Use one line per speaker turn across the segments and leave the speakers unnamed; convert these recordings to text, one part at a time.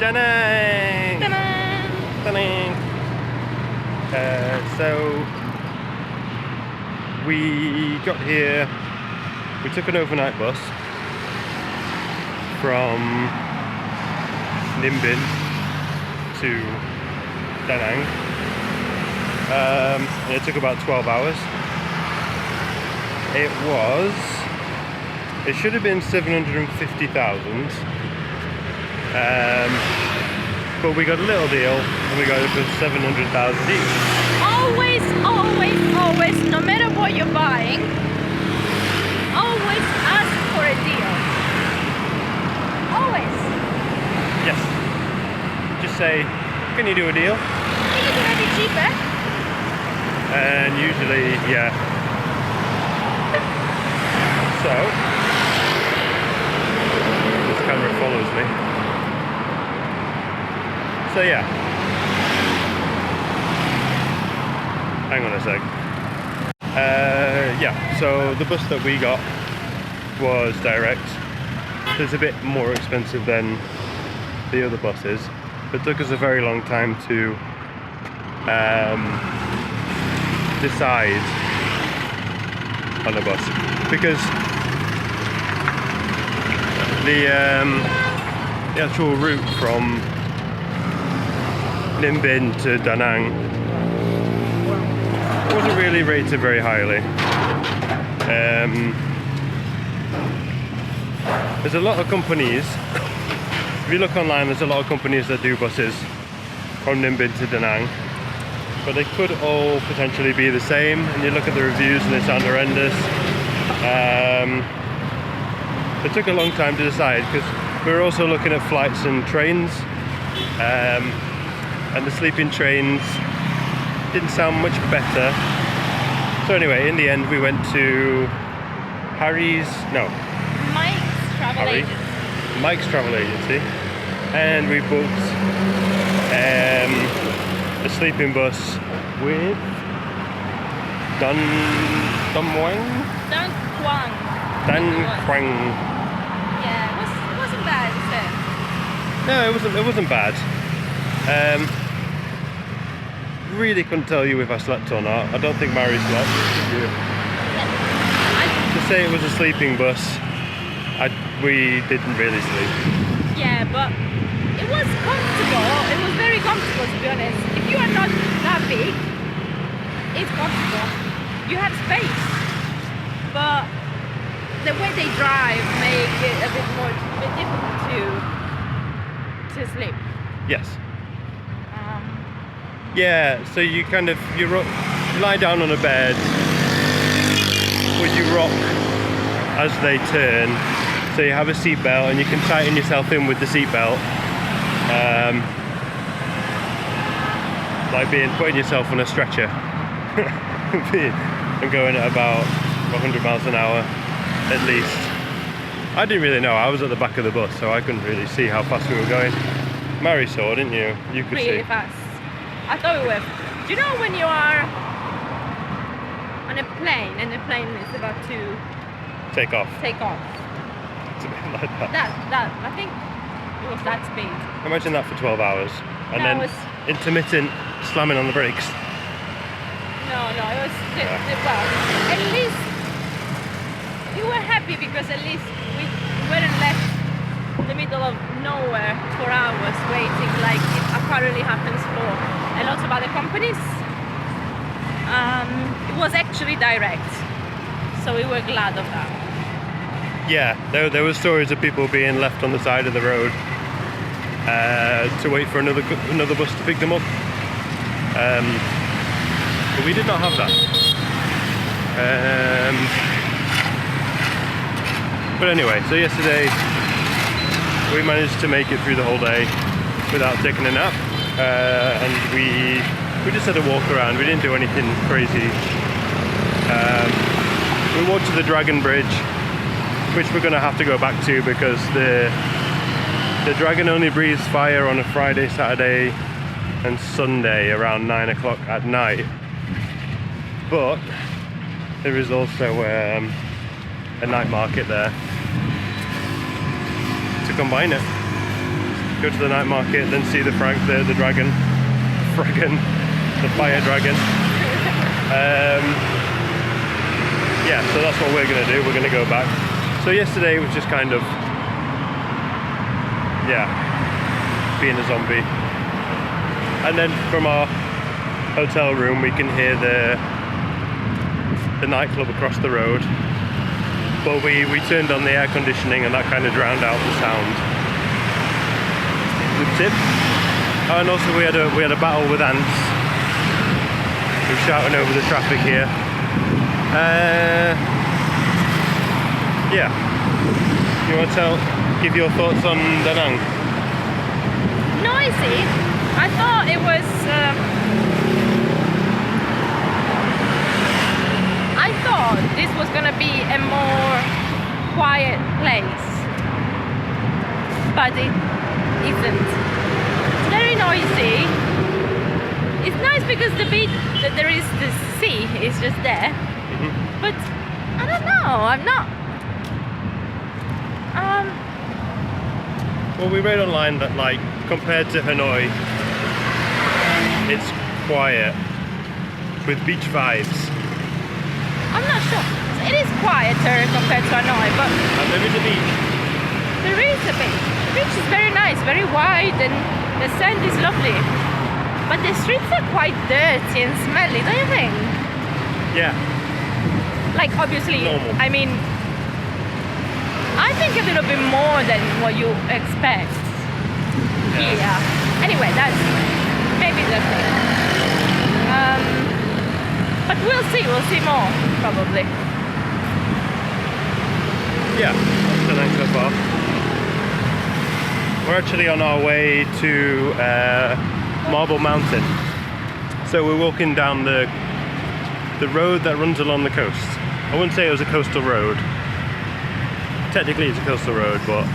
Da Nang! Da Nang! So we got here, we took an overnight bus from Ninh Binh to Da Nang. And it took about 12 hours. It should have been 750,000, but we got a little deal and we got it for 700,000 each.
Always, no matter what you're buying, always ask for a deal. Always.
Yes. Just say, can you do a deal?
Can you do a bit cheaper?
And usually, yeah. So, this camera follows me. So yeah. Hang on a sec. Yeah, so the bus that we got was direct. It's a bit more expensive than the other buses, but it took us a very long time to decide on a bus, because the actual route from Ninh Binh to Da Nang wasn't really rated very highly. There's a lot of companies, if you look online, there's a lot of companies that do buses from Ninh Binh to Da Nang, but they could all potentially be the same, and you look at the reviews and they sound horrendous. It took a long time to decide, because we were also looking at flights and trains, and the sleeping trains didn't sound much better. So anyway, in the end we went to Mike's travel agency, and we booked a sleeping bus with Dan Quang.
Yeah, it wasn't bad, is it?
No, it wasn't bad. Really couldn't tell you if I slept or not. I don't think Mary slept. To say it was a sleeping bus, we didn't really sleep.
Yeah, but it was comfortable. It was very comfortable, to be honest. If you are not that big, it's comfortable. You have space, but the way they drive make it a bit difficult to sleep.
Yes. Yeah, so you lie down on a bed, or you rock as they turn. So you have a seatbelt and you can tighten yourself in with the seatbelt, like putting yourself on a stretcher and going at about 100 miles an hour at least. I didn't really know. I was at the back of the bus, so I couldn't really see how fast we were going. Mary saw, didn't you? You could see.
Really fast. I thought we were. Do you know when you are on a plane and the plane is about to
take off?
It's
a bit like that.
I think it was that speed.
Imagine that for 12 hours. And then intermittent slamming on the brakes.
No, it was, well, at least we were happy because at least we weren't left in the middle of nowhere for hours waiting like it apparently happens for a lot of other companies. It was actually direct, so we were glad of that.
Yeah, there were stories of people being left on the side of the road to wait for another bus to pick them up, but we did not have that. But anyway, so yesterday we managed to make it through the whole day without taking a nap, and we just had a walk around. We didn't do anything crazy. We walked to the Dragon Bridge, which we're going to have to go back to because the Dragon only breathes fire on a Friday, Saturday and Sunday around 9 o'clock at night. But there is also a night market there to combine it. go to the night market, then see the dragon, the fire dragon. Yeah, so that's what we're gonna do. We're gonna go back. So yesterday was just kind of, yeah, being a zombie. And then from our hotel room, we can hear the nightclub across the road. But we turned on the air conditioning, and that kind of drowned out the sound. Good tip. Oh, and also we had a battle with ants. We're shouting over the traffic here. Yeah. You want to give your thoughts on Da Nang?
Noisy. I thought it was. I thought this was gonna be a more quiet place, but it isn't. It's very noisy. It's nice because the beach, there is the sea, is just there. Mm-hmm. But I don't know. I'm not.
Well, we read online that, like, compared to Hanoi, it's quiet with beach vibes.
I'm not sure. It is quieter compared to Hanoi, but
and there is a beach.
There is a beach. The beach is very nice, very wide, and the sand is lovely. But the streets are quite dirty and smelly, don't you think?
Yeah.
Like, obviously,
normal.
I mean, I think a little bit more than what you expect. Yeah. Anyway, that's maybe the thing. But we'll see more, probably.
Yeah, that's the nice so far. We're actually on our way to Marble Mountain. So we're walking down the road that runs along the coast. I wouldn't say it was a coastal road. Technically it's a coastal road, but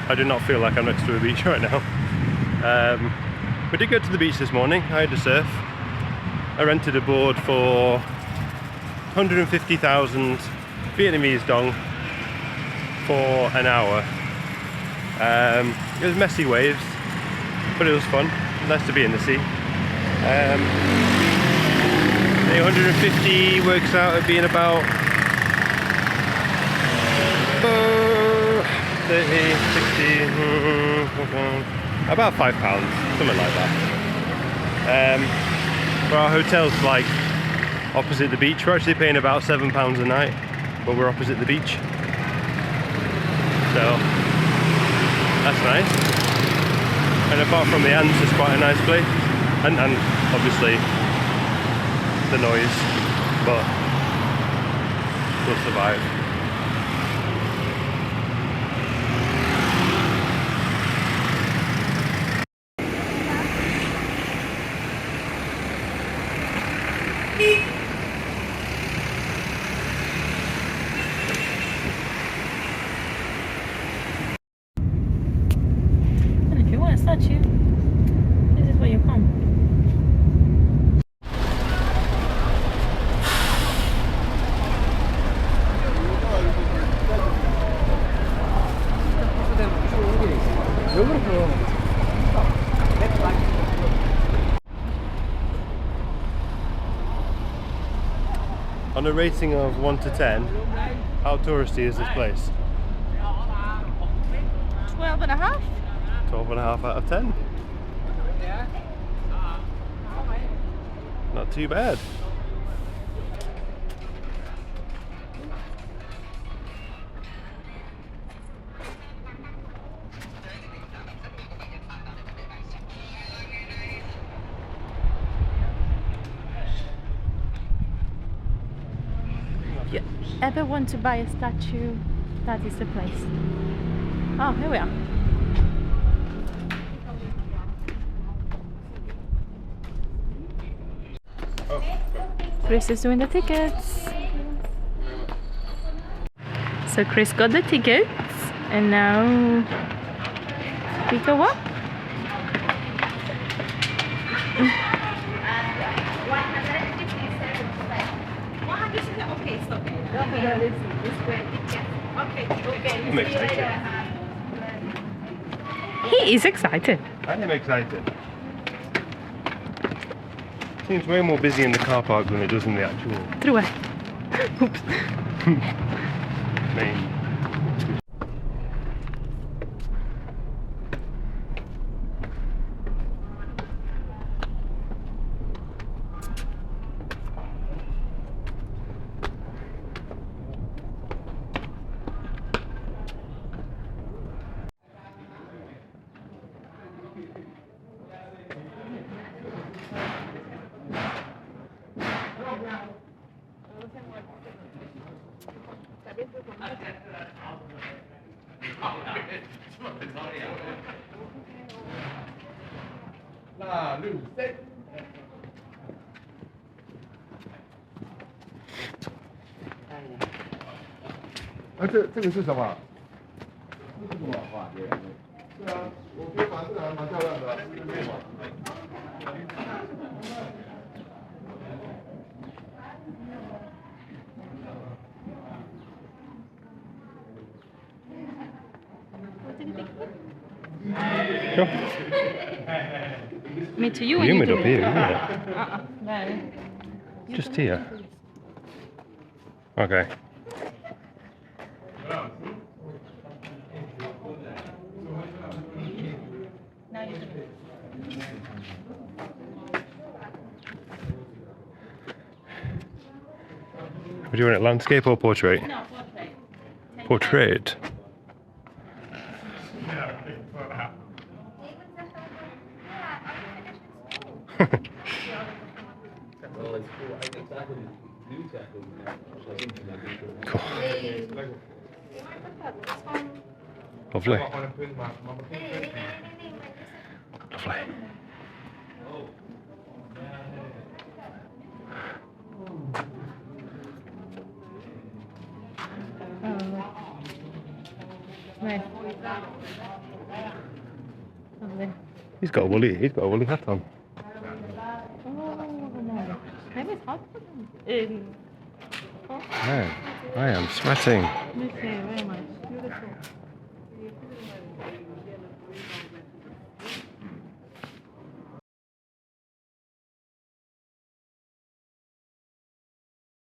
I do not feel like I'm next to a beach right now. We did go to the beach this morning. I had to surf. I rented a board for 150,000 Vietnamese dong for an hour. It was messy waves, but it was fun. Nice to be in the sea. 150 works out at being about 30, 60, about £5, something like that. For our hotel's like opposite the beach. We're actually paying about £7 a night, but we're opposite the beach. So that's nice. And apart from the ants, it's quite a nice place. And obviously the noise, but we'll survive.
And if you want a statue, this is where you come.
On a rating of 1 to 10, how touristy is this place?
12.5?
12.5 out of 10. Not too bad.
If you ever want to buy a statue, that is the place. Oh, here we are. Chris is doing the tickets. So Chris got the tickets, and now we go up. He is excited.
I am excited. Seems way more busy in the car park than it does in the actual
Tror jeg. Oops.
main.
这个是什么？这是什么花？对啊，我觉得这个还蛮漂亮的，是绿嘛。
Sure.
Me to you and
Humid
you
up
to
here, isn't it?
No.
Just here. Okay.
Now you do it.
What do you want it, landscape or portrait?
No, portrait.
Portrait. Cool. Lovely. Lovely.
Nice. Lovely.
He's got a woolly hat on.
Oh, no. Maybe it's hot for them.
Man, I am sweating.
Me too, very much.